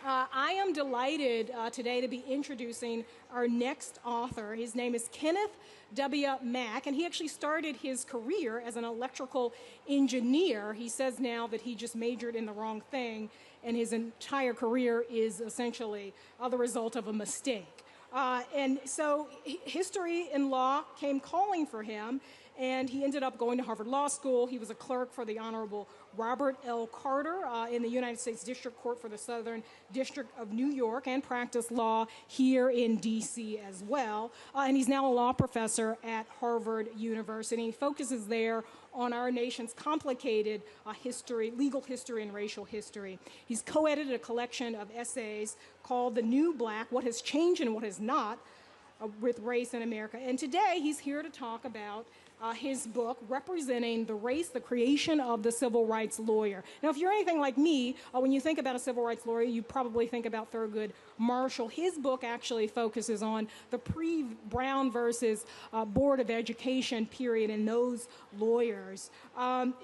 I am delighted today to be introducing our next author. His name is Kenneth W. Mack, and he actually started his career as an electrical engineer. He says now that he just majored in the wrong thing, and his entire career is essentially the result of a mistake. And so history and law came calling for him, and he ended up going to Harvard Law School. He was a clerk for the Honorable Robert L. Carter in the United States District Court for the Southern District of New York, and practiced law here in D.C. as well. And he's now a law professor at Harvard University. He focuses there on our nation's complicated history, legal history, and racial history. He's co-edited a collection of essays called The New Black, What Has Changed and What Has Not with Race in America. And today he's here to talk about his book, Representing the Race, the Creation of the Civil Rights Lawyer. Now, if you're anything like me, when you think about a civil rights lawyer, you probably think about Thurgood Marshall. His book actually focuses on the pre-Brown versus Board of Education period and those lawyers.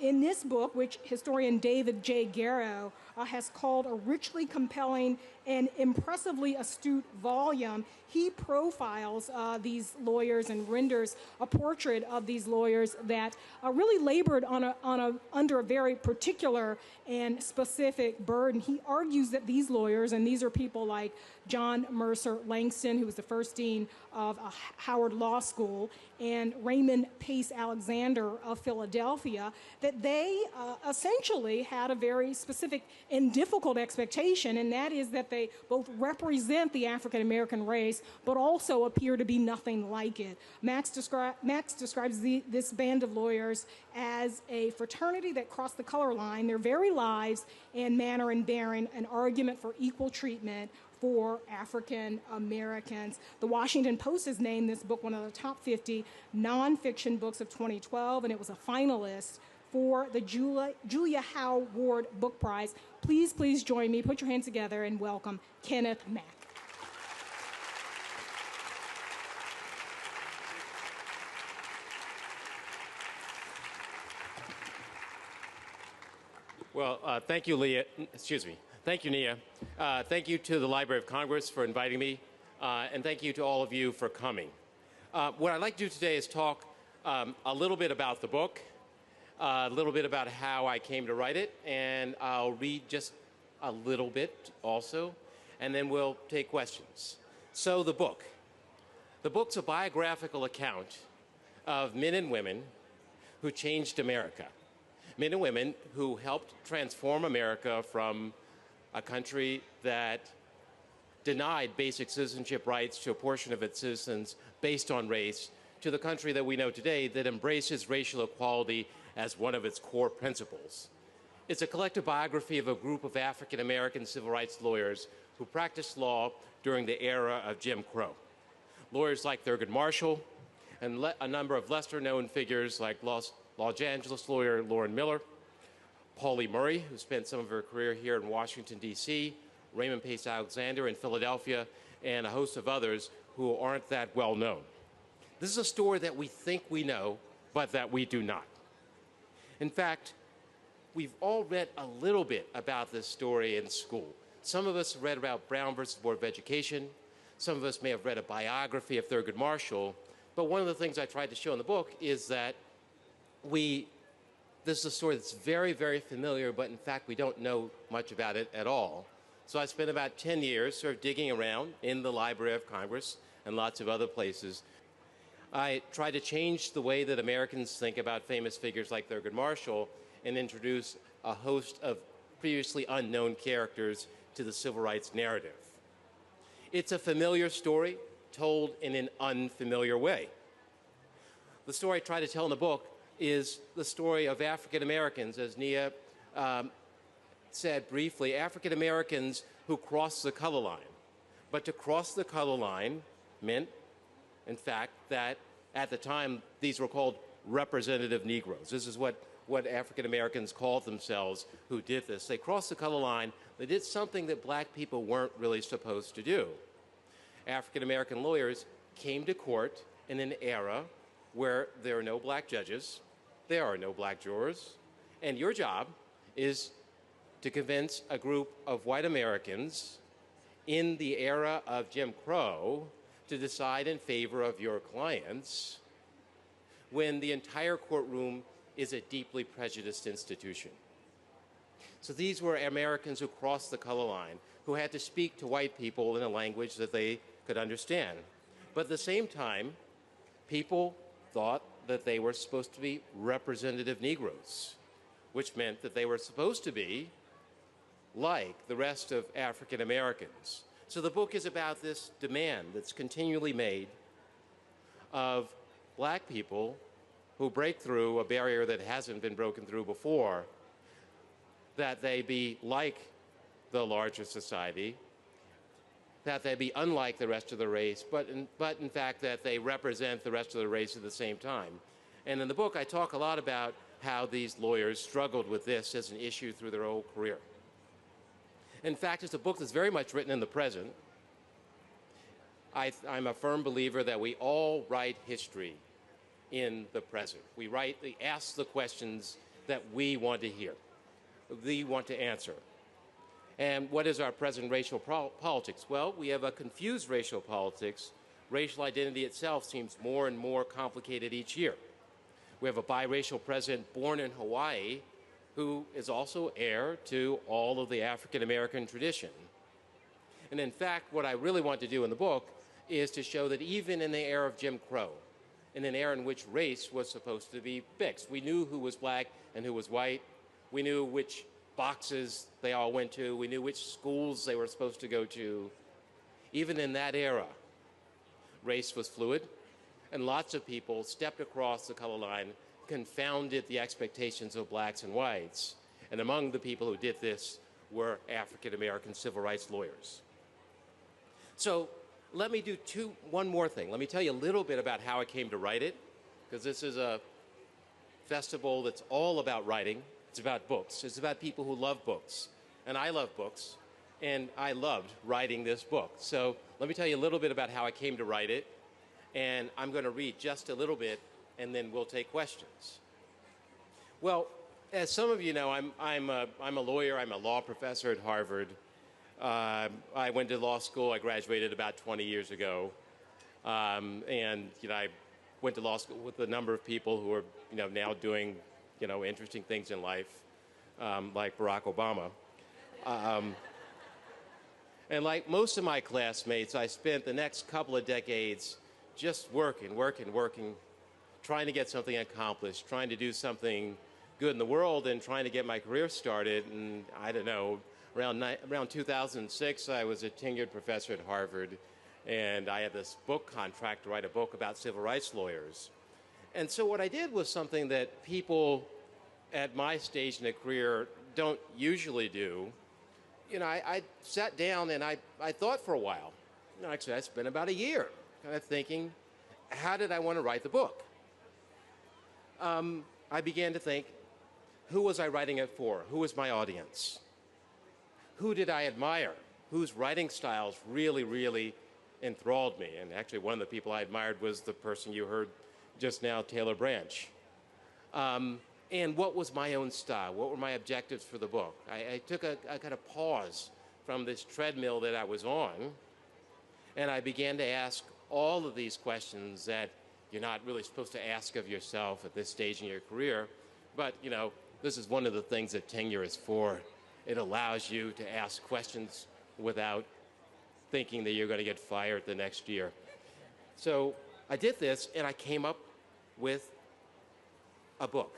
In this book, which historian David J. Garrow has called a richly compelling and impressively astute volume, he profiles these lawyers and renders a portrait of these lawyers that really labored under a very particular and specific burden. He argues that these lawyers, and these are people like John Mercer Langston, who was the first dean of Howard Law School, and Raymond Pace Alexander of Philadelphia, that they essentially had a very specific and difficult expectation, and that is that they both represent the African American race, but also appear to be nothing like it. Max describes this band of lawyers as a fraternity that crossed the color line, their very lives and manner in bearing an argument for equal treatment for African Americans. The Washington Post has named this book one of the top 50 nonfiction books of 2012, and it was a finalist for the Julia Howe Ward Book Prize. Please join me, put your hands together, and welcome Kenneth Mack. Well, thank you, Leah. Excuse me. Thank you, Nia. Thank you to the Library of Congress for inviting me, and thank you to all of you for coming. What I'd like to do today is talk a little bit about the book, a little bit about how I came to write it, and I'll read just a little bit also, and then we'll take questions. So the book's a biographical account of men and women who changed America. Men and women who helped transform America from a country that denied basic citizenship rights to a portion of its citizens based on race, to the country that we know today that embraces racial equality as one of its core principles. It's a collective biography of a group of African American civil rights lawyers who practiced law during the era of Jim Crow. Lawyers like Thurgood Marshall and a number of lesser-known figures like Los Angeles lawyer Lauren Miller, Pauli Murray, who spent some of her career here in Washington, D.C., Raymond Pace Alexander in Philadelphia, and a host of others who aren't that well known. This is a story that we think we know, but that we do not. In fact, we've all read a little bit about this story in school. Some of us read about Brown versus Board of Education. Some of us may have read a biography of Thurgood Marshall. But one of the things I tried to show in the book is that this is a story that's very, very familiar, but in fact, we don't know much about it at all. So I spent about 10 years sort of digging around in the Library of Congress and lots of other places. I tried to change the way that Americans think about famous figures like Thurgood Marshall and introduce a host of previously unknown characters to the civil rights narrative. It's a familiar story told in an unfamiliar way. The story I try to tell in the book is the story of African Americans, as Nia said briefly, African Americans who crossed the color line. But to cross the color line meant, in fact, that at the time these were called representative Negroes. This is what African Americans called themselves who did this. They crossed the color line. They did something that black people weren't really supposed to do. African American lawyers came to court in an era where there are no black judges, there are no black jurors, and your job is to convince a group of white Americans in the era of Jim Crow to decide in favor of your clients when the entire courtroom is a deeply prejudiced institution. So these were Americans who crossed the color line, who had to speak to white people in a language that they could understand. But at the same time, people thought that they were supposed to be representative Negroes, which meant that they were supposed to be like the rest of African Americans. So the book is about this demand that's continually made of black people who break through a barrier that hasn't been broken through before, that they be like the larger society, that they be unlike the rest of the race, but in fact that they represent the rest of the race at the same time. And in the book, I talk a lot about how these lawyers struggled with this as an issue through their whole career. In fact, it's a book that's very much written in the present. I'm a firm believer that we all write history in the present. We ask the questions that we want to hear, we want to answer. And what is our present racial politics? Well, we have a confused racial politics. Racial identity itself seems more and more complicated each year. We have a biracial president born in Hawaii who is also heir to all of the African American tradition. And in fact, what I really want to do in the book is to show that even in the era of Jim Crow, in an era in which race was supposed to be fixed, we knew who was black and who was white. We knew which boxes they all went to. We knew which schools they were supposed to go to. Even in that era, race was fluid, and lots of people stepped across the color line, confounded the expectations of blacks and whites. And among the people who did this were African American civil rights lawyers. So let me do one more thing. Let me tell you a little bit about how I came to write it, because this is a festival that's all about writing. It's about books. It's about people who love books. And I love books. And I loved writing this book. So let me tell you a little bit about how I came to write it. And I'm going to read just a little bit, and then we'll take questions. Well, as some of you know, I'm a lawyer. I'm a law professor at Harvard. I went to law school. I graduated about 20 years ago. And I went to law school with a number of people who are now doing interesting things in life, like Barack Obama. And like most of my classmates, I spent the next couple of decades just working, trying to get something accomplished, trying to do something good in the world, and trying to get my career started. And I don't know, around 2006, I was a tenured professor at Harvard, and I had this book contract to write a book about civil rights lawyers. And so what I did was something that people at my stage in a career don't usually do. I sat down and I thought for a while. Actually, I spent about a year kind of thinking, how did I want to write the book? I began to think, who was I writing it for? Who was my audience? Who did I admire? Whose writing styles really, really enthralled me? And actually, one of the people I admired was the person you heard just now, Taylor Branch. And what was my own style? What were my objectives for the book? I took a kind of pause from this treadmill that I was on, and I began to ask all of these questions that you're not really supposed to ask of yourself at this stage in your career. But, this is one of the things that tenure is for. It allows you to ask questions without thinking that you're going to get fired the next year. So I did this, and I came up with a book.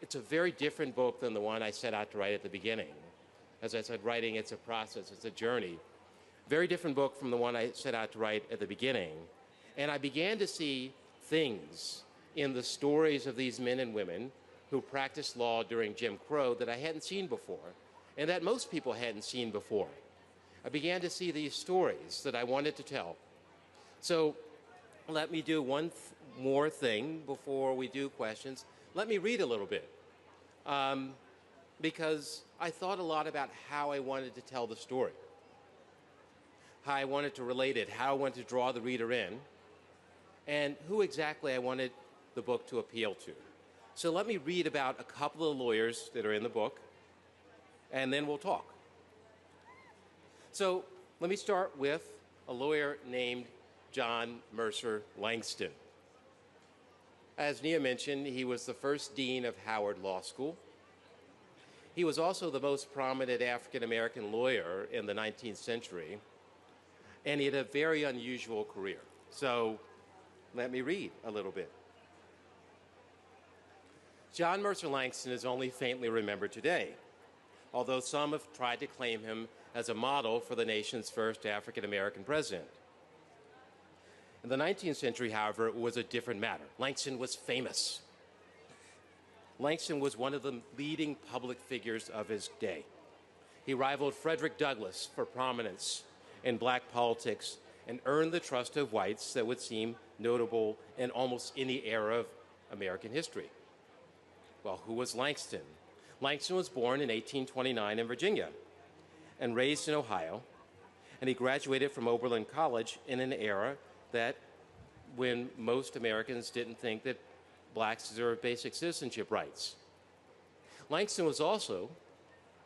It's a very different book than the one I set out to write at the beginning. As I said, writing, it's a process, it's a journey. Very different book from the one I set out to write at the beginning. And I began to see things in the stories of these men and women who practiced law during Jim Crow that I hadn't seen before, and that most people hadn't seen before. I began to see these stories that I wanted to tell. So let me do one more thing before we do questions. Let me read a little bit, because I thought a lot about how I wanted to tell the story, how I wanted to relate it, how I wanted to draw the reader in, and who exactly I wanted the book to appeal to. So let me read about a couple of lawyers that are in the book, and then we'll talk. So Let me start with a lawyer named John Mercer Langston. As Nia mentioned, he was the first dean of Howard Law School. He was also the most prominent African-American lawyer in the 19th century, and he had a very unusual career. So let me read a little bit. John Mercer Langston is only faintly remembered today, although some have tried to claim him as a model for the nation's first African-American president. In the 19th century, however, it was a different matter. Langston was famous. Langston was one of the leading public figures of his day. He rivaled Frederick Douglass for prominence in black politics and earned the trust of whites that would seem notable in almost any era of American history. Well, who was Langston? Langston was born in 1829 in Virginia and raised in Ohio, and he graduated from Oberlin College in an era that when most Americans didn't think that blacks deserved basic citizenship rights. Langston was also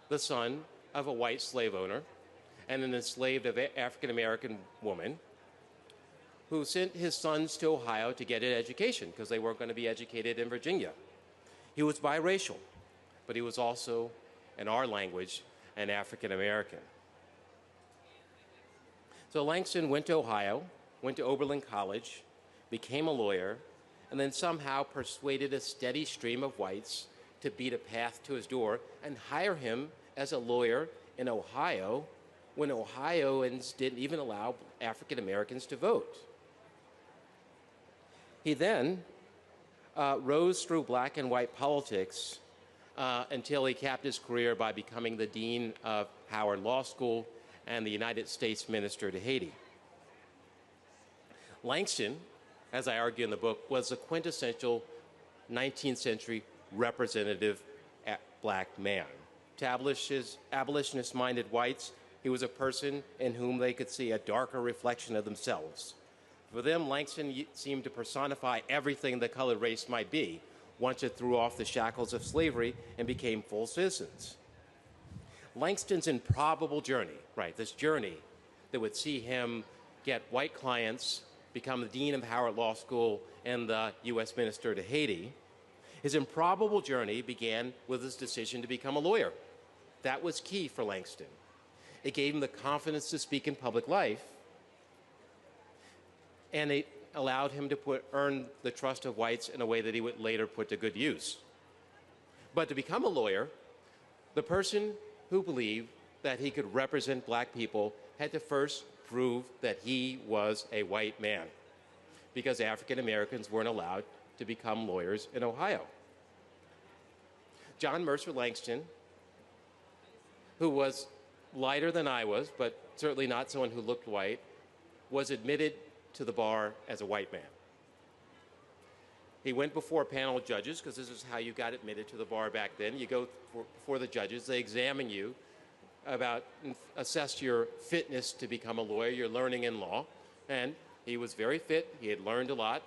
the son of a white slave owner and an enslaved African-American woman who sent his sons to Ohio to get an education because they weren't going to be educated in Virginia. He was biracial, but he was also, in our language, an African-American. So Langston went to Ohio, went to Oberlin College, became a lawyer, and then somehow persuaded a steady stream of whites to beat a path to his door and hire him as a lawyer in Ohio when Ohioans didn't even allow African Americans to vote. He then rose through black and white politics until he capped his career by becoming the dean of Howard Law School and the United States Minister to Haiti. Langston, as I argue in the book, was a quintessential 19th century representative black man. To abolitionist-minded whites, he was a person in whom they could see a darker reflection of themselves. For them, Langston seemed to personify everything the colored race might be once it threw off the shackles of slavery and became full citizens. Langston's improbable journey, right, this journey that would see him get white clients, become the dean of Howard Law School and the U.S. Minister to Haiti. His improbable journey began with his decision to become a lawyer. That was key for Langston. It gave him the confidence to speak in public life, and it allowed him to earn the trust of whites in a way that he would later put to good use. But to become a lawyer, the person who believed that he could represent black people had to first prove that he was a white man, because African Americans weren't allowed to become lawyers in Ohio. John Mercer Langston, who was lighter than I was, but certainly not someone who looked white, was admitted to the bar as a white man. He went before a panel of judges, because this is how you got admitted to the bar back then. You go before the judges, they examine you, assess your fitness to become a lawyer, your learning in law. And he was very fit, he had learned a lot,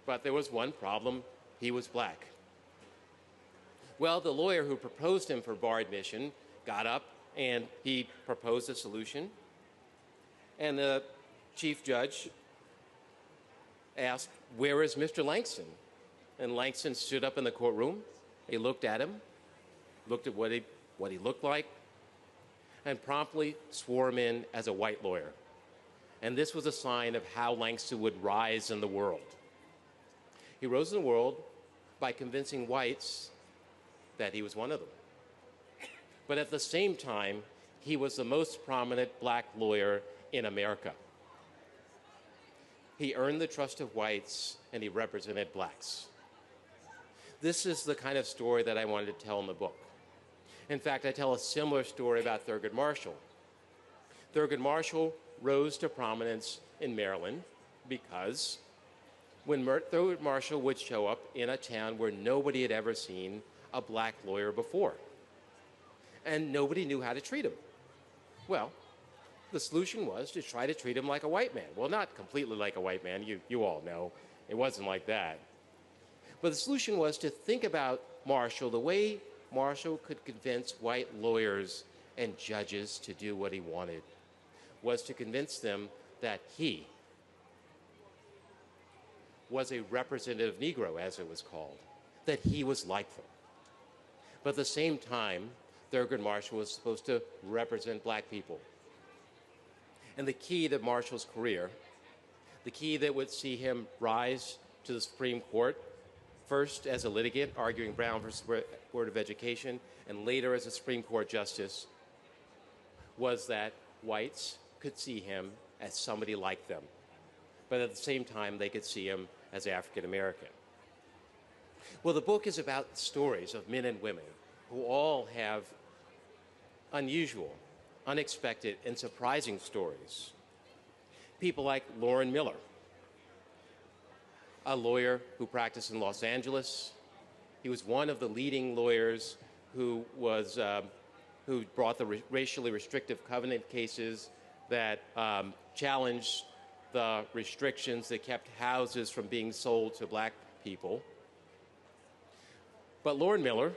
but there was one problem: he was black. Well, the lawyer who proposed him for bar admission got up and he proposed a solution. And the chief judge asked, "Where is Mr. Langston?" And Langston stood up in the courtroom. He looked at him, looked at what he looked like, and promptly swore him in as a white lawyer. And this was a sign of how Langston would rise in the world. He rose in the world by convincing whites that he was one of them. But at the same time, he was the most prominent black lawyer in America. He earned the trust of whites, and he represented blacks. This is the kind of story that I wanted to tell in the book. In fact, I tell a similar story about Thurgood Marshall. Thurgood Marshall rose to prominence in Maryland because when Thurgood Marshall would show up in a town where nobody had ever seen a black lawyer before, and nobody knew how to treat him. Well, the solution was to try to treat him like a white man. Well, not completely like a white man, you all know. It wasn't like that. But the solution was to think about Marshall the way Marshall could convince white lawyers and judges to do what he wanted. was to convince them that he was a representative Negro, as it was called, that he was like them. But at the same time, Thurgood Marshall was supposed to represent black people. And the key to Marshall's career, the key that would see him rise to the Supreme Court, first as a litigant arguing Brown versus Board of Education, and later as a Supreme Court justice, was that whites could see him as somebody like them. But at the same time, they could see him as African American. Well, the book is about stories of men and women who all have unusual, unexpected, and surprising stories. People like Loren Miller, a lawyer who practiced in Los Angeles. He was one of the leading lawyers who brought the racially restrictive covenant cases that challenged the restrictions that kept houses from being sold to black people. But Loren Miller,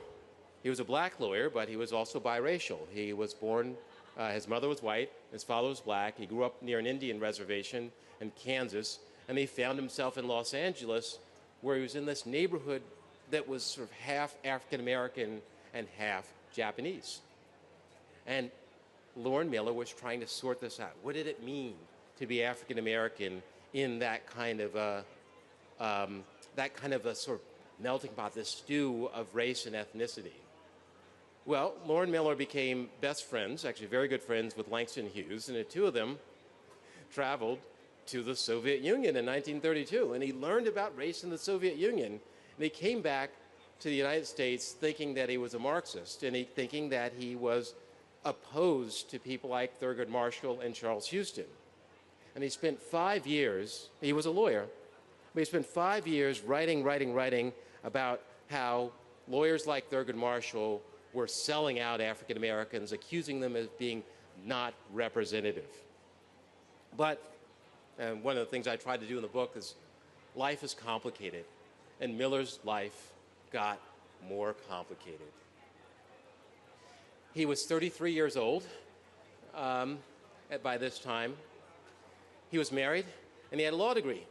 he was a black lawyer, but he was also biracial. He was born, his mother was white, his father was black. He grew up near an Indian reservation in Kansas, and he found himself in Los Angeles, where he was in this neighborhood that was sort of half African American and half Japanese. And Loren Miller was trying to sort this out. What did it mean to be African American in that kind of a sort of melting pot, this stew of race and ethnicity? Well, Loren Miller became best friends, actually very good friends, with Langston Hughes, and the two of them traveled to the Soviet Union in 1932, and he learned about race in the Soviet Union. And he came back to the United States thinking that he was a Marxist, and thinking that he was opposed to people like Thurgood Marshall and Charles Houston. And he spent 5 years, he was a lawyer, but he spent 5 years writing about how lawyers like Thurgood Marshall were selling out African Americans, accusing them of being not representative. But one of the things I tried to do in the book is life is complicated, and Miller's life got more complicated. He was 33 years old by this time. He was married, and he had a law degree,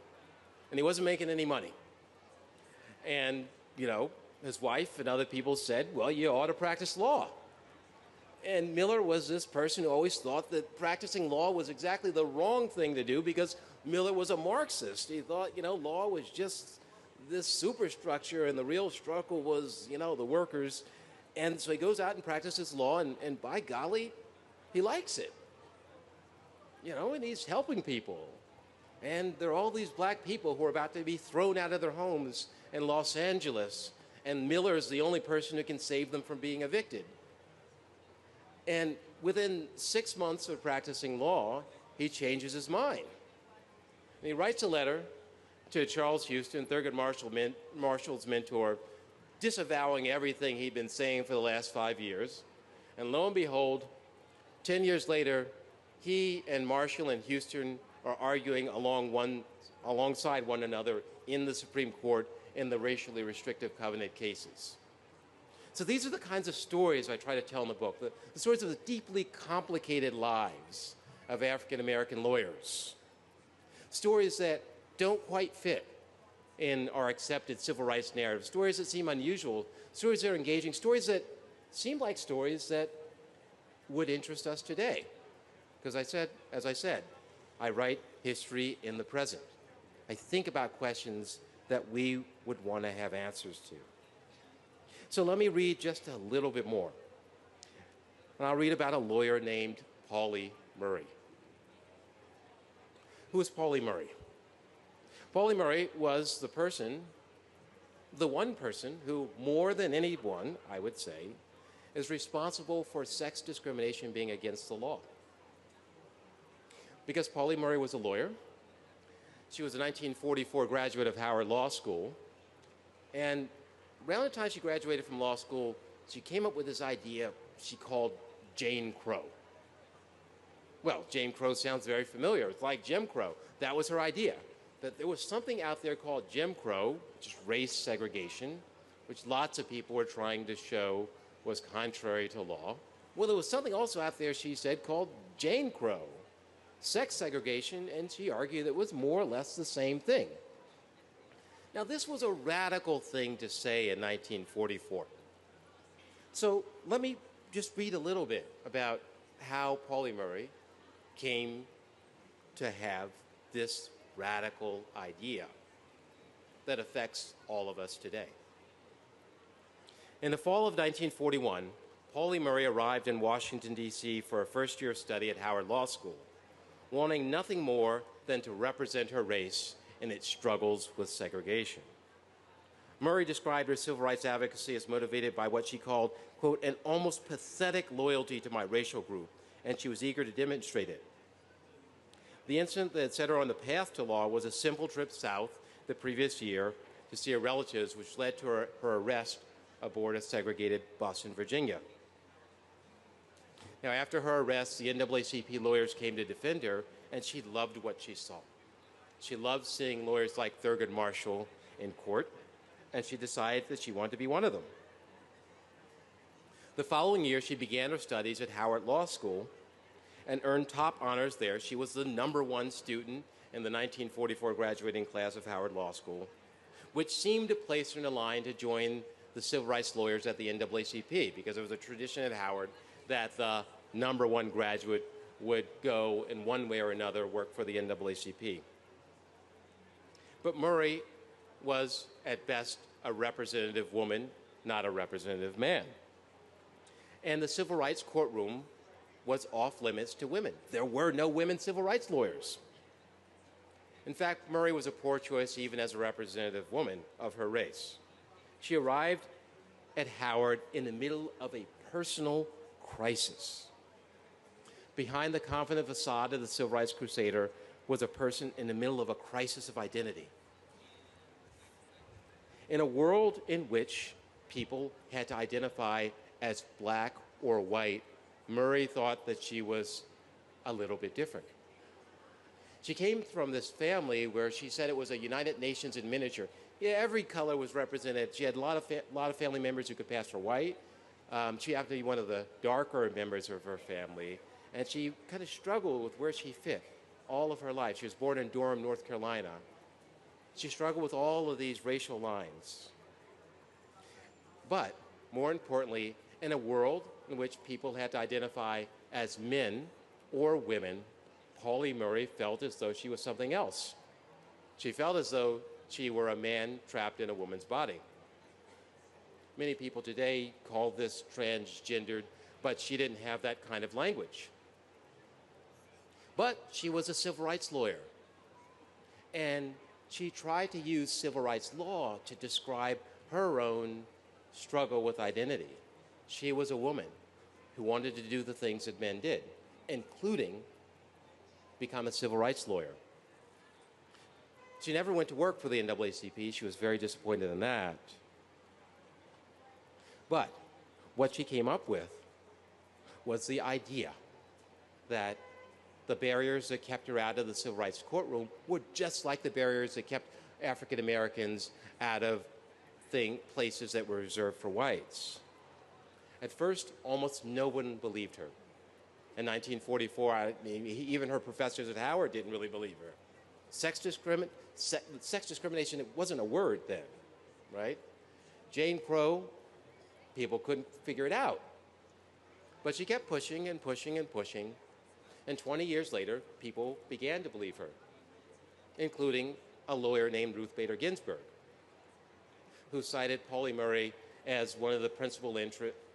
and he wasn't making any money. And, you know, his wife and other people said, well, you ought to practice law. And Miller was this person who always thought that practicing law was exactly the wrong thing to do, because Miller was a Marxist. He thought, you know, law was just this superstructure, and the real struggle was, you know, the workers. And so he goes out and practices law, and by golly, he likes it. You know, and he's helping people. And there are all these black people who are about to be thrown out of their homes in Los Angeles, and Miller is the only person who can save them from being evicted. And within 6 months of practicing law, he changes his mind. And he writes a letter to Charles Houston, Thurgood Marshall's mentor, disavowing everything he'd been saying for the last 5 years. And lo and behold, 10 years later, he and Marshall and Houston are arguing alongside one another in the Supreme Court in the racially restrictive covenant cases. So these are the kinds of stories I try to tell in the book, the stories of the deeply complicated lives of African American lawyers. Stories that don't quite fit in our accepted civil rights narrative, stories that seem unusual, stories that are engaging, stories that seem like stories that would interest us today. Because as I said, I write history in the present. I think about questions that we would want to have answers to. So let me read just a little bit more. And I'll read about a lawyer named Pauli Murray. Who is Pauli Murray? Pauli Murray was the one person who, more than anyone, I would say, is responsible for sex discrimination being against the law. Because Pauli Murray was a lawyer, she was a 1944 graduate of Howard Law School, and around the time she graduated from law school, she came up with this idea she called Jane Crow. Well, Jane Crow sounds very familiar. It's like Jim Crow. That was her idea, that there was something out there called Jim Crow, which is race segregation, which lots of people were trying to show was contrary to law. Well, there was something also out there, she said, called Jane Crow, sex segregation, and she argued it was more or less the same thing. Now, this was a radical thing to say in 1944. So let me just read a little bit about how Pauli Murray came to have this radical idea that affects all of us today. In the fall of 1941, Pauli Murray arrived in Washington, D.C. for a first-year study at Howard Law School, wanting nothing more than to represent her race in its struggles with segregation. Murray described her civil rights advocacy as motivated by what she called, quote, an almost pathetic loyalty to my racial group, and she was eager to demonstrate it. The incident that set her on the path to law was a simple trip south the previous year to see her relatives, which led to her arrest aboard a segregated bus in Virginia. Now, after her arrest, the NAACP lawyers came to defend her, and she loved what she saw. She loved seeing lawyers like Thurgood Marshall in court, and she decided that she wanted to be one of them. The following year, she began her studies at Howard Law School and earned top honors there. She was the #1 student in the 1944 graduating class of Howard Law School, which seemed to place her in a line to join the civil rights lawyers at the NAACP, because there was a tradition at Howard that the #1 graduate would go in one way or another work for the NAACP. But Murray was, at best, a representative woman, not a representative man. And the civil rights courtroom was off limits to women. There were no women civil rights lawyers. In fact, Murray was a poor choice even as a representative woman of her race. She arrived at Howard in the middle of a personal crisis. Behind the confident facade of the civil rights crusader was a person in the middle of a crisis of identity. In a world in which people had to identify as black or white, Murray thought that she was a little bit different. She came from this family where she said it was a United Nations in miniature. Yeah, every color was represented. She had a lot of family members who could pass for white. She happened to be one of the darker members of her family, and she kind of struggled with where she fit all of her life. She was born in Durham, North Carolina. She struggled with all of these racial lines. But more importantly, in a world in which people had to identify as men or women, Pauli Murray felt as though she was something else. She felt as though she were a man trapped in a woman's body. Many people today call this transgendered, but she didn't have that kind of language. But she was a civil rights lawyer, and she tried to use civil rights law to describe her own struggle with identity. She was a woman who wanted to do the things that men did, including become a civil rights lawyer. She never went to work for the NAACP. She was very disappointed in that. But what she came up with was the idea that the barriers that kept her out of the civil rights courtroom were just like the barriers that kept African Americans out of places that were reserved for whites. At first, almost no one believed her. In 1944, even her professors at Howard didn't really believe her. Sex discrimination, it wasn't a word then, right? Jane Crow, people couldn't figure it out. But she kept pushing and pushing and pushing, and 20 years later, people began to believe her, including a lawyer named Ruth Bader Ginsburg, who cited Pauli Murray as one of the principal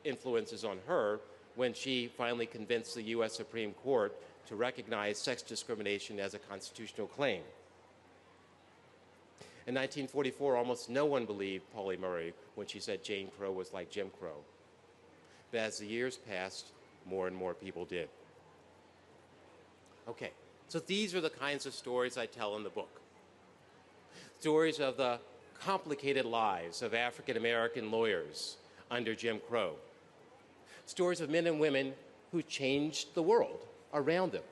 influences on her when she finally convinced the U.S. Supreme Court to recognize sex discrimination as a constitutional claim. In 1944, almost no one believed Pauli Murray when she said Jane Crow was like Jim Crow. But as the years passed, more and more people did. Okay, so these are the kinds of stories I tell in the book. Stories of the complicated lives of African American lawyers under Jim Crow. Stories of men and women who changed the world around them.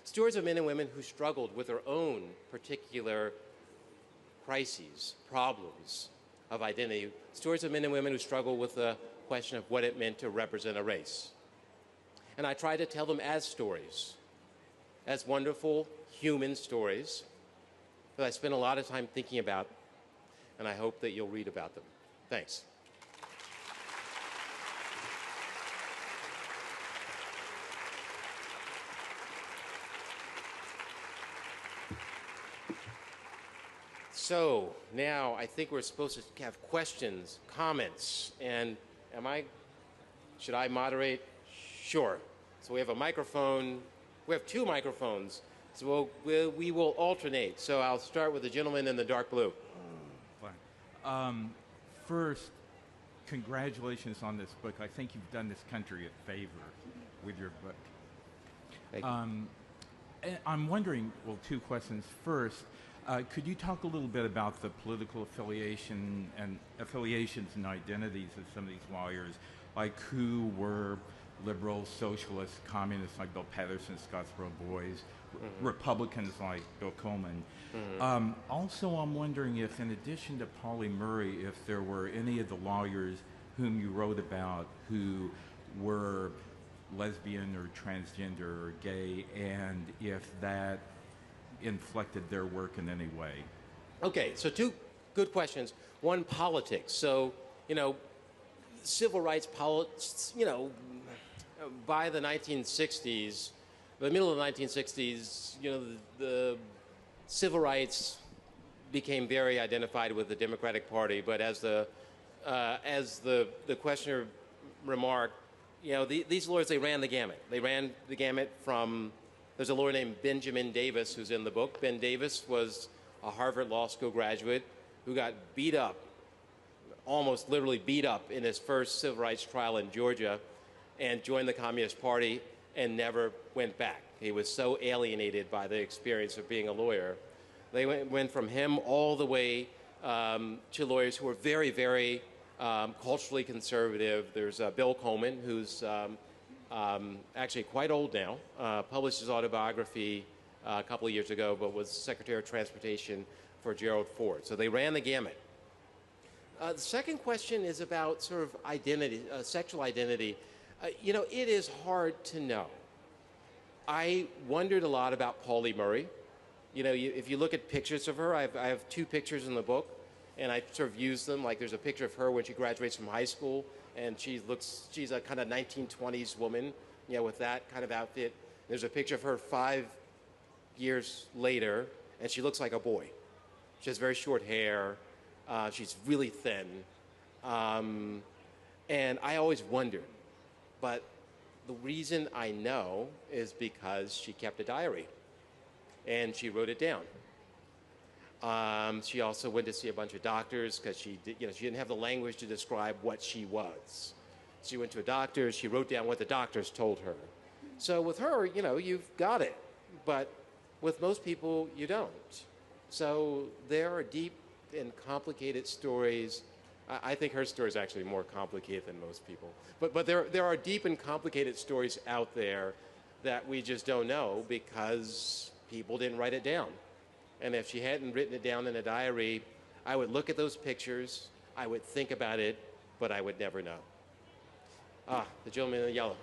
Stories of men and women who struggled with their own particular crises, problems of identity. Stories of men and women who struggled with the question of what it meant to represent a race. And I try to tell them as stories as wonderful human stories that I spent a lot of time thinking about, and I hope that you'll read about them. Thanks. So now I think we're supposed to have questions, comments, and should I moderate? Sure. So we have a microphone. We have two microphones. So we will alternate. So I'll start with the gentleman in the dark blue. Fine. First, congratulations on this book. I think you've done this country a favor with your book. Thank you. And I'm wondering, well, two questions. First, could you talk a little bit about the political affiliations and identities of some of these lawyers, like who were liberals, socialists, communists like Bill Patterson, Scottsboro Boys, Republicans like Bill Coleman. Also, I'm wondering if, in addition to Pauli Murray, if there were any of the lawyers whom you wrote about who were lesbian or transgender or gay, and if that inflected their work in any way. Okay, so two good questions. One, politics. So, civil rights politics, by the 1960s, the middle of the 1960s, the civil rights became very identified with the Democratic Party. But as the questioner remarked, these lawyers, they ran the gamut. They ran the gamut from, there's a lawyer named Benjamin Davis who's in the book. Ben Davis was a Harvard Law School graduate who got beat up, almost literally beat up in his first civil rights trial in Georgia, and joined the Communist Party and never went back. He was so alienated by the experience of being a lawyer. They went from him all the way to lawyers who were very, very culturally conservative. There's Bill Coleman, who's actually quite old now, published his autobiography a couple of years ago, but was Secretary of Transportation for Gerald Ford. So they ran the gamut. The second question is about sort of identity, sexual identity. It is hard to know. I wondered a lot about Pauli Murray. If you look at pictures of her, I have two pictures in the book, and I sort of use them. Like there's a picture of her when she graduates from high school, and she's a kind of 1920s woman, with that kind of outfit. There's a picture of her 5 years later, and she looks like a boy. She has very short hair. She's really thin. And I always wondered, but the reason I know is because she kept a diary, and she wrote it down. She also went to see a bunch of doctors because she didn't have the language to describe what she was. She went to a doctor. She wrote down what the doctors told her. So with her, you've got it. But with most people, you don't. So there are deep and complicated stories. I think her story is actually more complicated than most people. But there are deep and complicated stories out there that we just don't know because people didn't write it down. And if she hadn't written it down in a diary, I would look at those pictures, I would think about it, but I would never know. The gentleman in the yellow.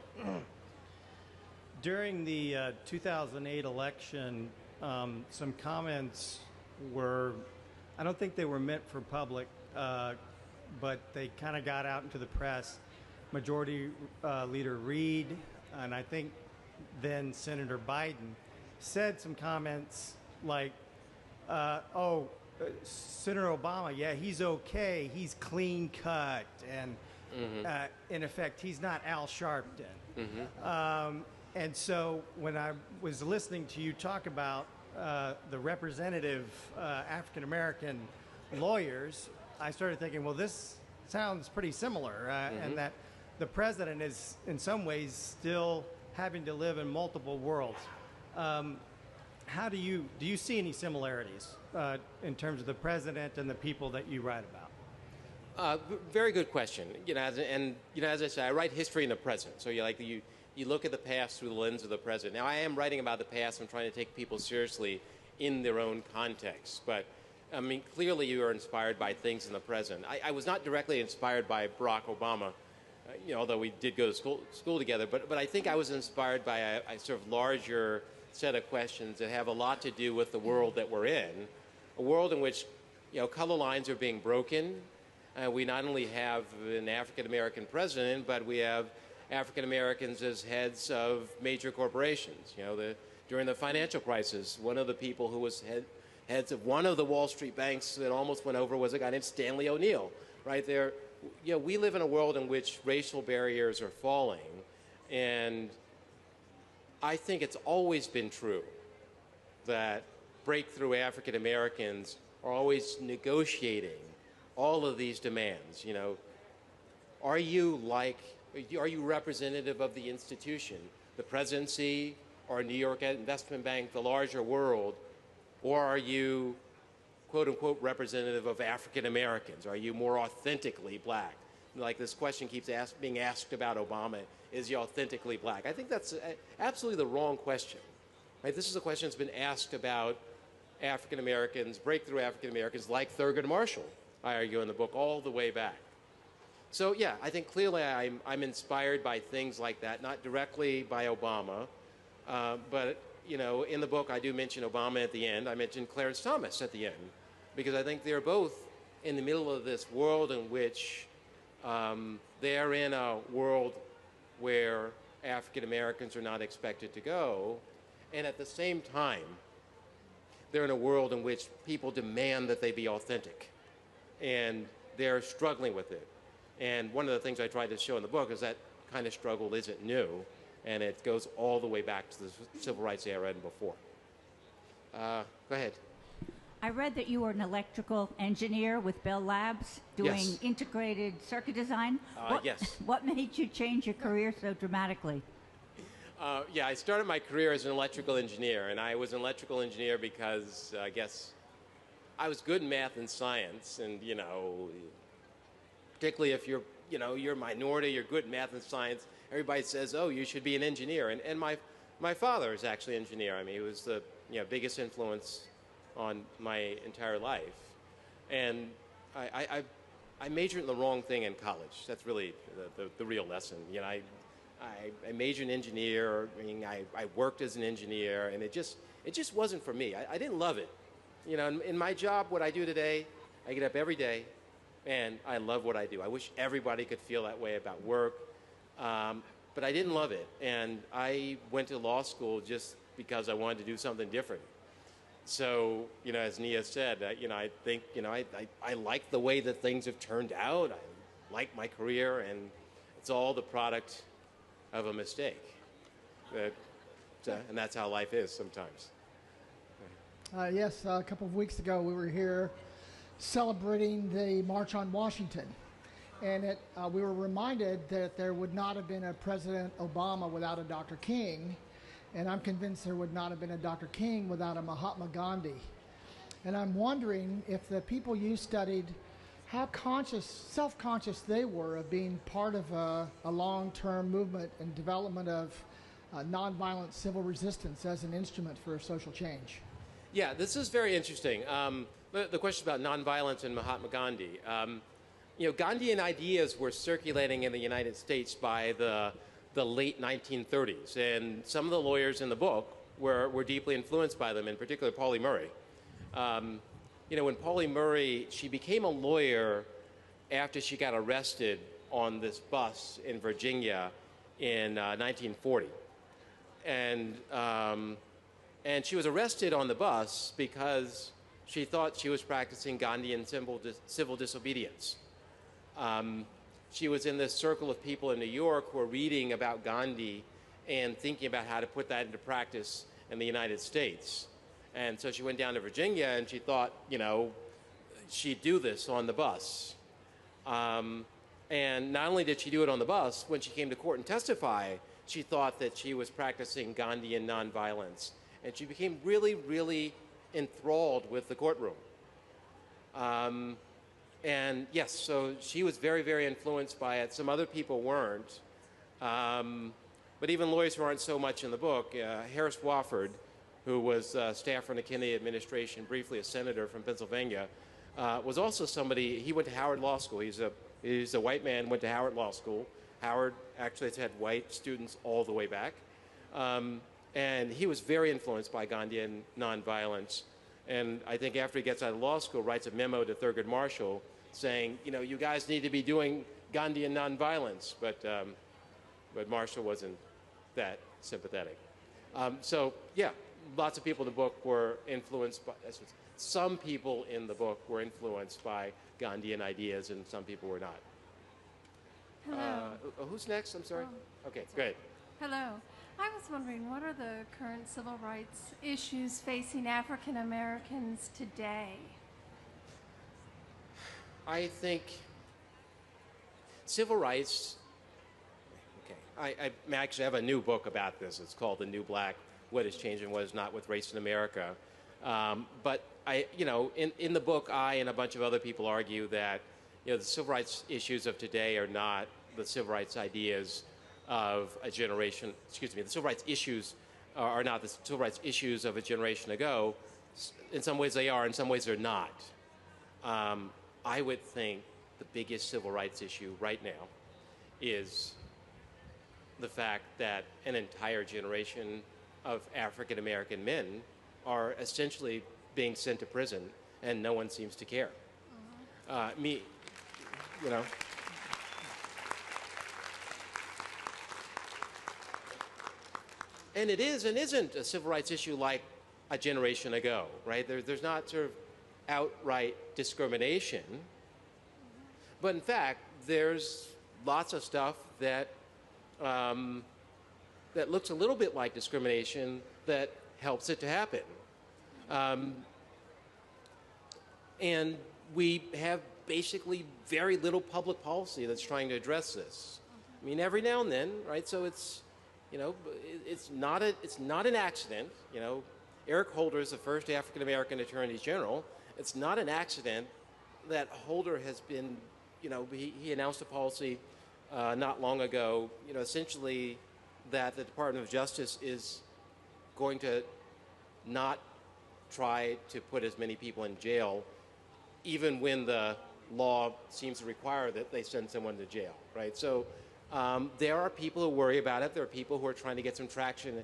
During the 2008 election, some comments were, I don't think they were meant for public, but they kind of got out into the press. Majority Leader Reid, and I think then Senator Biden, said some comments like, Senator Obama, yeah, he's okay, he's clean cut, and in effect, he's not Al Sharpton. And so when I was listening to you talk about the representative African-American lawyers, I started thinking, well, this sounds pretty similar, and that the president is in some ways still having to live in multiple worlds. How do you see any similarities in terms of the president and the people that you write about? Very good question. As I say, I write history in the present. So you look at the past through the lens of the present. Now, I am writing about the past. I'm trying to take people seriously in their own context. But I mean, clearly, you are inspired by things in the present. I was not directly inspired by Barack Obama, although we did go to school together. But I think I was inspired by a sort of larger set of questions that have a lot to do with the world that we're in, a world in which, color lines are being broken. We not only have an African American president, but we have African Americans as heads of major corporations. During the financial crisis, one of the people who was heads of one of the Wall Street banks that almost went over was a guy named Stanley O'Neill. Right there, we live in a world in which racial barriers are falling, and I think it's always been true that breakthrough African Americans are always negotiating all of these demands. Are you representative of the institution, the presidency, or New York Investment Bank, the larger world, or are you, quote unquote, representative of African Americans? Are you more authentically black? Like this question keeps being asked about Obama, is he authentically black? I think that's absolutely the wrong question. Right? This is a question that's been asked about African Americans, breakthrough African Americans like Thurgood Marshall, I argue in the book, all the way back. So yeah, I think clearly I'm inspired by things like that, not directly by Obama, but in the book I do mention Obama at the end. I mention Clarence Thomas at the end, because I think they're both in the middle of this world in which they're in a world where African Americans are not expected to go, and at the same time, they're in a world in which people demand that they be authentic, and they're struggling with it. And one of the things I tried to show in the book is that kind of struggle isn't new, and it goes all the way back to the civil rights era and before. Go ahead. I read that you were an electrical engineer with Bell Labs doing Yes. integrated circuit design. Yes. What made you change your career so dramatically? Yeah, I started my career as an electrical engineer, and I was an electrical engineer because I guess I was good in math and science, and particularly if you're a minority, you're good in math and science. Everybody says, "Oh, you should be an engineer." And my father is actually an engineer. I mean, he was the biggest influence on my entire life, and I majored in the wrong thing in college. That's really the real lesson. I majored in engineer. I worked as an engineer, and it just wasn't for me. I didn't love it. In my job, what I do today, I get up every day, and I love what I do. I wish everybody could feel that way about work, but I didn't love it, and I went to law school just because I wanted to do something different. So, as Nia said, I think, I like the way that things have turned out. I like my career, and it's all the product of a mistake. And that's how life is sometimes. Yes, a couple of weeks ago we were here celebrating the March on Washington. And we were reminded that there would not have been a President Obama without a Dr. King. And I'm convinced there would not have been a Dr. King without a Mahatma Gandhi. And I'm wondering if the people you studied, how self-conscious they were of being part of a long-term movement and development of nonviolent civil resistance as an instrument for social change. Yeah, this is very interesting. The question about nonviolence and Mahatma Gandhi. Gandhian ideas were circulating in the United States by the late 1930s, and some of the lawyers in the book were deeply influenced by them, in particular Pauli Murray. When Pauli Murray, she became a lawyer after she got arrested on this bus in Virginia in 1940. And she was arrested on the bus because she thought she was practicing Gandhian civil disobedience. She was in this circle of people in New York who were reading about Gandhi and thinking about how to put that into practice in the United States. And so she went down to Virginia, and she thought, she'd do this on the bus. And not only did she do it on the bus, when she came to court and testify, she thought that she was practicing Gandhian nonviolence. And she became really, really enthralled with the courtroom. And yes, so she was very, very influenced by it. Some other people weren't. But even lawyers who aren't so much in the book, Harris Wofford, who was staffer in the Kennedy administration, briefly a senator from Pennsylvania, was also somebody. He went to Howard Law School. He's a white man, went to Howard Law School. Howard actually has had white students all the way back. And he was very influenced by Gandhian nonviolence. And I think after he gets out of law school, writes a memo to Thurgood Marshall saying, you know, you guys need to be doing Gandhian nonviolence. But Marshall wasn't that sympathetic. So, yeah, lots of people in the book were influenced by, some people in the book were influenced by Gandhian ideas and some people were not. Hello. Who's next? I'm sorry. Okay, sorry. great. Hello. I was wondering, what are the current civil rights issues facing African Americans today? I think civil rights, okay, I actually have a new book about this. It's called The New Black, What is Changing and What is Not with Race in America. But in the book, I and a bunch of other people argue that, you know, the civil rights issues of today are not the civil rights ideas of a generation, the civil rights issues are not the civil rights issues of a generation ago. In some ways they are, in some ways they're not. I would think the biggest civil rights issue right now is the fact that an entire generation of African American men are essentially being sent to prison and no one seems to care. You know. And it is and isn't a civil rights issue like a generation ago, right? There's not sort of outright discrimination, but in fact, there's lots of stuff that that looks a little bit like discrimination that helps it to happen. And we have basically very little public policy that's trying to address this. I mean, every now and then, right? So it's, you know, it's not an accident. You know, Eric Holder is the first African American Attorney General. It's not an accident that Holder has been, you know, he announced a policy not long ago, you know, essentially that the Department of Justice is going to not try to put as many people in jail, even when the law seems to require that they send someone to jail, right? So there are people who worry about it. There are people who are trying to get some traction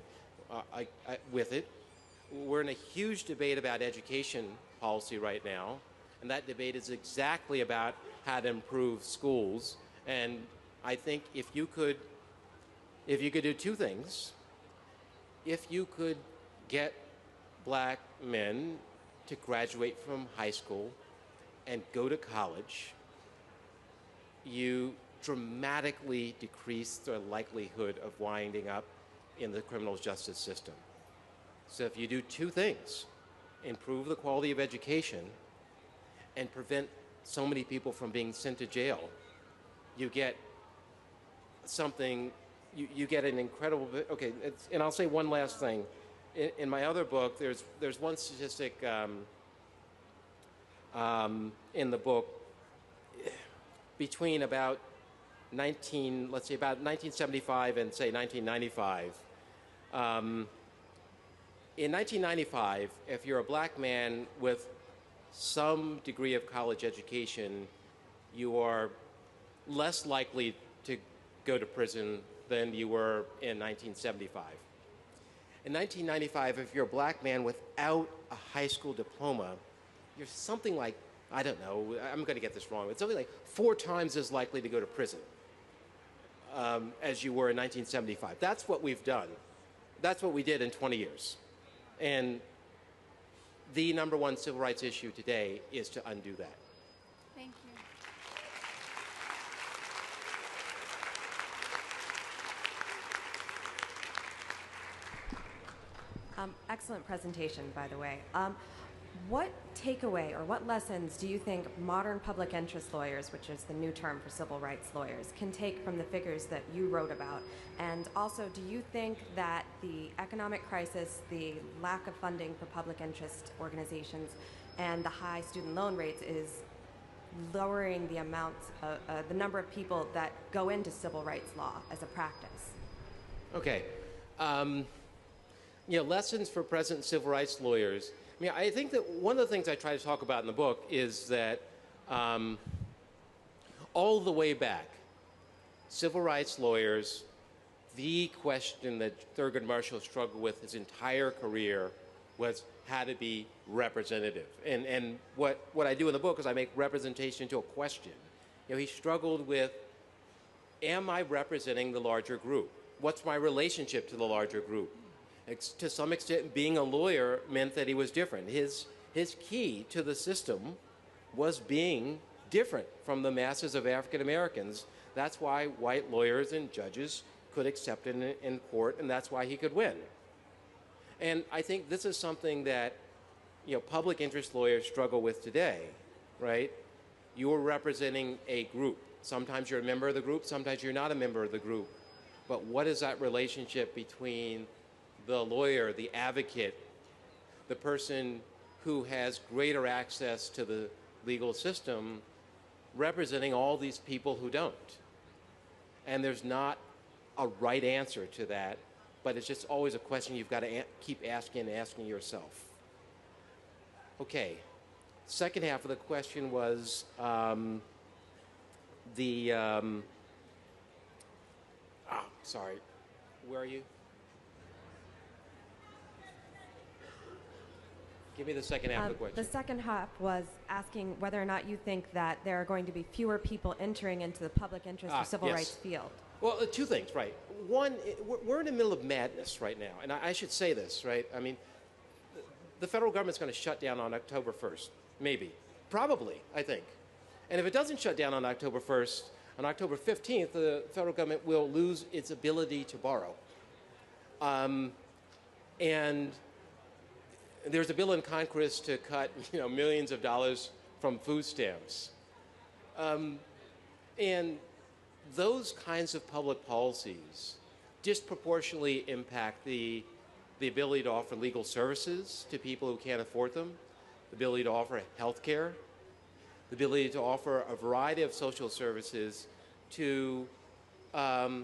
with it. We're in a huge debate about education policy right now, and that debate is exactly about how to improve schools. And I think if you could do two things, if you could get black men to graduate from high school and go to college, you dramatically decrease the likelihood of winding up in the criminal justice system. So if you do two things, improve the quality of education and prevent so many people from being sent to jail, you get something, you get an incredible, okay, and I'll say one last thing. In my other book, there's one statistic in the book between about 1975 and say 1995. In 1995, if you're a black man with some degree of college education, you are less likely to go to prison than you were in 1975. In 1995, if you're a black man without a high school diploma, you're something like, I don't know, I'm going to get this wrong, but something like 4 times as likely to go to prison as you were in 1975. That's what we've done. That's what we did in 20 years. And the number one civil rights issue today is to undo that. Thank you. Excellent presentation, by the way. What takeaway or what lessons do you think modern public interest lawyers, which is the new term for civil rights lawyers, can take from the figures that you wrote about? And also, do you think that the economic crisis, the lack of funding for public interest organizations, and the high student loan rates is lowering the amounts, the number of people that go into civil rights law as a practice? Okay. You know, lessons for present civil rights lawyers. I mean, I think that one of the things I try to talk about in the book is that all the way back, civil rights lawyers the question that Thurgood Marshall struggled with his entire career was how to be representative. And what I do in the book is I make representation into a question. He struggled with, am I representing the larger group? What's my relationship to the larger group? To some extent, being a lawyer meant that he was different. His key to the system was being different from the masses of African Americans. That's why white lawyers and judges could accept it in court, and that's why he could win. And I think this is something that public interest lawyers struggle with today, right? You're representing a group. Sometimes you're a member of the group, sometimes you're not a member of the group. But what is that relationship between the lawyer, the advocate, the person who has greater access to the legal system, representing all these people who don't? And there's not a right answer to that, but it's just always a question you've got to keep asking yourself. Okay, second half of the question was sorry, where are you? Give me the second half of the question. The second half was asking whether or not you think that there are going to be fewer people entering into the public interest or civil rights field. Well, two things, right? One, we're in the middle of madness right now, and I should say this, right? I mean, the federal government's going to shut down on October 1st, maybe, probably, I think. And if it doesn't shut down on October 1st, on October 15th, the federal government will lose its ability to borrow. And there's a bill in Congress to cut, millions of dollars from food stamps. And those kinds of public policies disproportionately impact the ability to offer legal services to people who can't afford them, the ability to offer health care, the ability to offer a variety of social services to a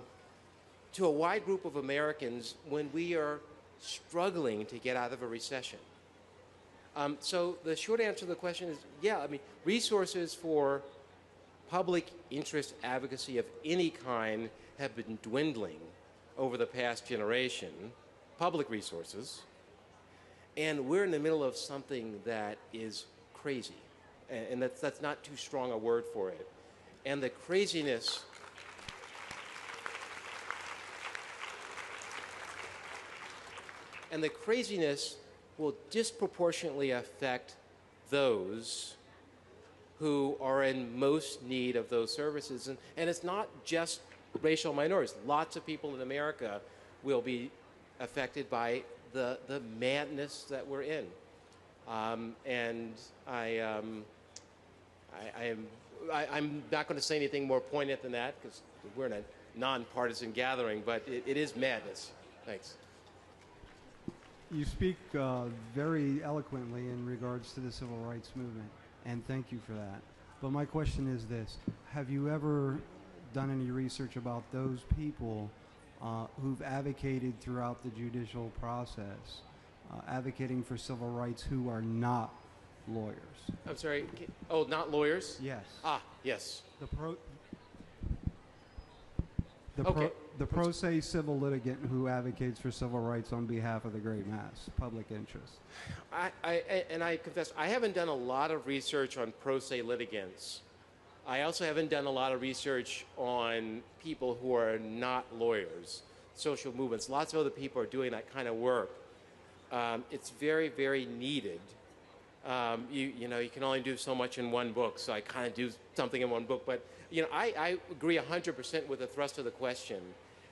wide group of Americans when we are struggling to get out of a recession. So the short answer to the question is, resources for public interest advocacy of any kind have been dwindling over the past generation, public resources, and we're in the middle of something that is crazy, and that's not too strong a word for it. And the craziness will disproportionately affect those who are in most need of those services. And it's not just racial minorities. Lots of people in America will be affected by the madness that we're in. And I'm not going to say anything more poignant than that because we're in a nonpartisan gathering, but it is madness. Thanks. You speak very eloquently in regards to the civil rights movement, and thank you for that. But my question is this: have you ever done any research about those people who've advocated throughout the judicial process, advocating for civil rights who are not lawyers? I'm sorry. Oh, not lawyers? Yes. Yes. The pro se civil litigant who advocates for civil rights on behalf of the great mass, public interest. I confess, I haven't done a lot of research on pro se litigants. I also haven't done a lot of research on people who are not lawyers, social movements. Lots of other people are doing that kind of work. It's very, very needed. You can only do so much in one book, so I kind of do something in one book. But I agree 100% with the thrust of the question,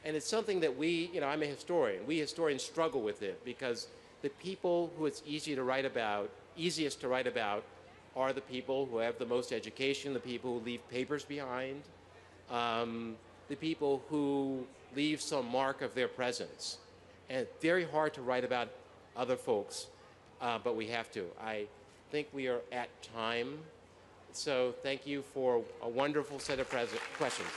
and it's something that I'm a historian. We historians struggle with it because the people who it's easiest to write about are the people who have the most education, the people who leave papers behind, the people who leave some mark of their presence. And it's very hard to write about other folks, but we have to. I think we are at time. So thank you for a wonderful set of questions.